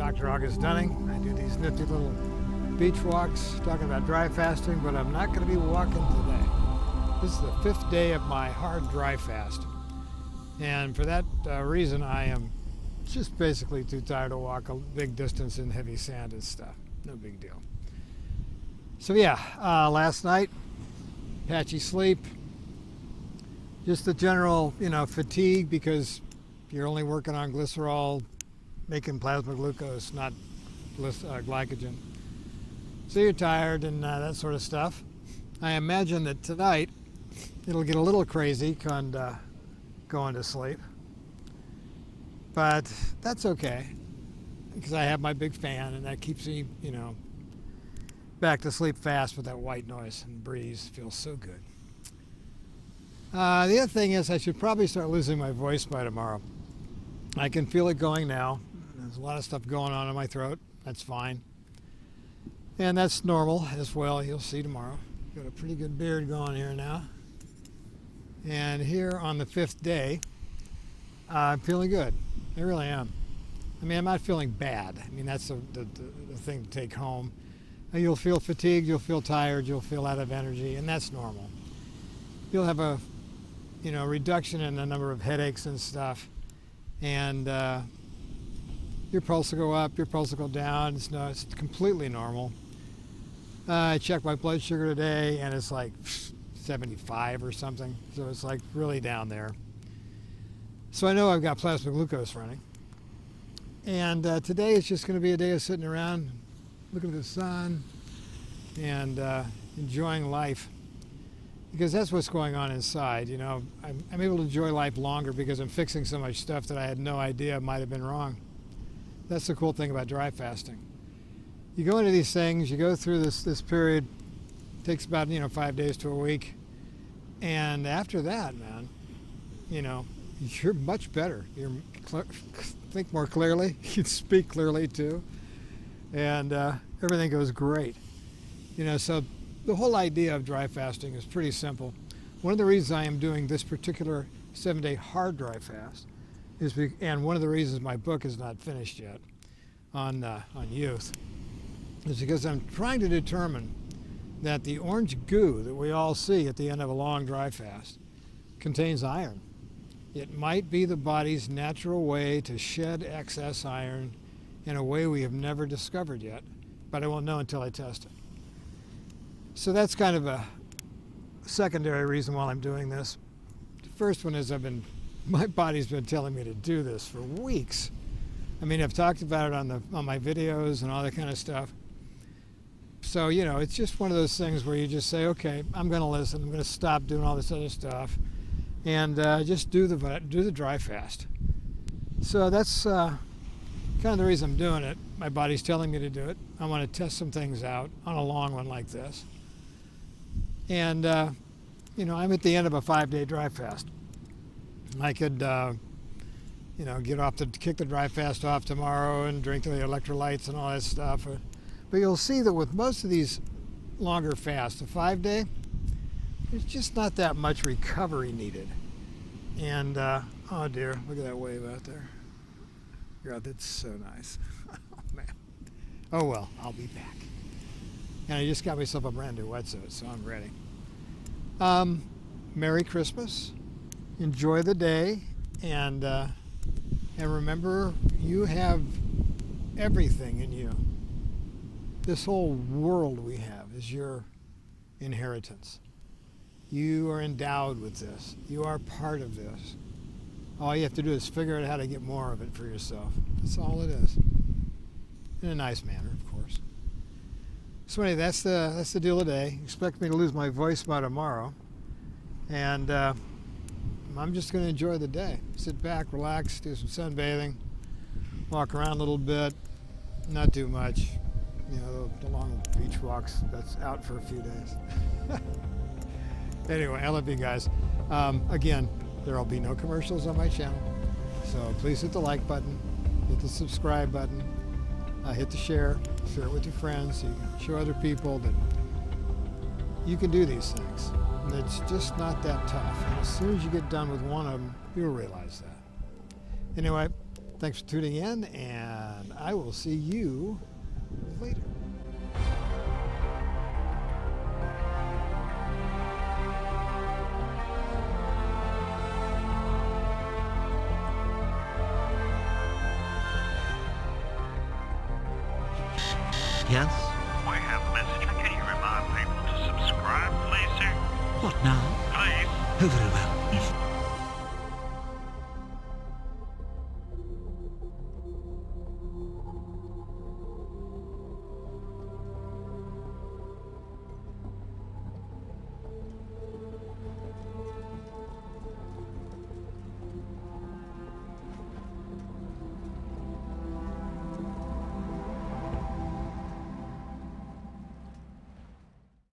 Dr. August Dunning. I do these nifty little beach walks talking about dry fasting, but I'm not going to be walking today. This is the 5th day of my hard dry fast. And for that reason, I am just basically too tired to walk a big distance in heavy sand and stuff. No big deal. So yeah, last night, patchy sleep. Just the general, fatigue because you're only working on glycerol, making plasma glucose, not glycogen. So you're tired and that sort of stuff. I imagine that tonight it'll get a little crazy going to sleep. But that's okay because I have my big fan and that keeps me, back to sleep fast with that white noise and breeze. Feels so good. The other thing is I should probably start losing my voice by tomorrow. I can feel it going now. There's a lot of stuff going on in my throat. That's fine. And that's normal as well. You'll see tomorrow. Got a pretty good beard going here now. And here on the 5th day, I'm feeling good. I really am. I mean, I'm not feeling bad. I mean, that's the thing to take home. You'll feel fatigued, you'll feel tired, you'll feel out of energy, and that's normal. You'll have a, reduction in the number of headaches and stuff, and your pulse will go up, your pulse will go down. It's completely normal. I checked my blood sugar today, and it's like 75 or something, so it's like really down there. So I know I've got plasma glucose running. And today is just going to be a day of sitting around, looking at the sun, and enjoying life. Because that's what's going on inside. I'm able to enjoy life longer because I'm fixing so much stuff that I had no idea might have been wrong. That's the cool thing about dry fasting. You go into these things, you go through this period, it takes about 5 days to a week, and after that, man, you're much better. You think more clearly, you speak clearly too, and everything goes great. So the whole idea of dry fasting is pretty simple. One of the reasons I am doing this particular 7-day hard dry fast and one of the reasons my book is not finished yet on youth is because I'm trying to determine that the orange goo that we all see at the end of a long dry fast contains iron. It might be the body's natural way to shed excess iron in a way we have never discovered yet, but I won't know until I test it. So that's kind of a secondary reason why I'm doing this. The first one is my body's been telling me to do this for weeks. I mean, I've talked about it on my videos and all that kind of stuff. So, it's just one of those things where you just say, okay, I'm going to listen. I'm going to stop doing all this other stuff and just do the dry fast. So that's kind of the reason I'm doing it. My body's telling me to do it. I want to test some things out on a long one like this. And, I'm at the end of a 5-day dry fast. I could, kick the dry fast off tomorrow and drink the electrolytes and all that stuff. But you'll see that with most of these longer fasts, the 5-day, there's just not that much recovery needed. And, oh dear, look at that wave out there. God, that's so nice. Oh, man. Oh, well, I'll be back. And I just got myself a brand new wetsuit, so I'm ready. Merry Christmas. Enjoy the day. And remember, you have everything in you. This whole world we have is your inheritance. You are endowed with this. You are part of this. All you have to do is figure out how to get more of it for yourself. That's all it is. In a nice manner, of course. So anyway, that's the deal today. Expect me to lose my voice by tomorrow. And I'm just going to enjoy the day. Sit back, relax, do some sunbathing, walk around a little bit, not too much. The long beach walks, that's out for a few days. Anyway, I love you guys. Again, there will be no commercials on my channel. So please hit the like button, hit the subscribe button, hit the share it with your friends so you can show other people that you can do these things. And it's just not that tough. And as soon as you get done with one of them, you'll realize that. Anyway, thanks for tuning in, and I will see you later. Yes? We have a message. Can you remind people to subscribe, please, sir? What now? Please. Oh, very well.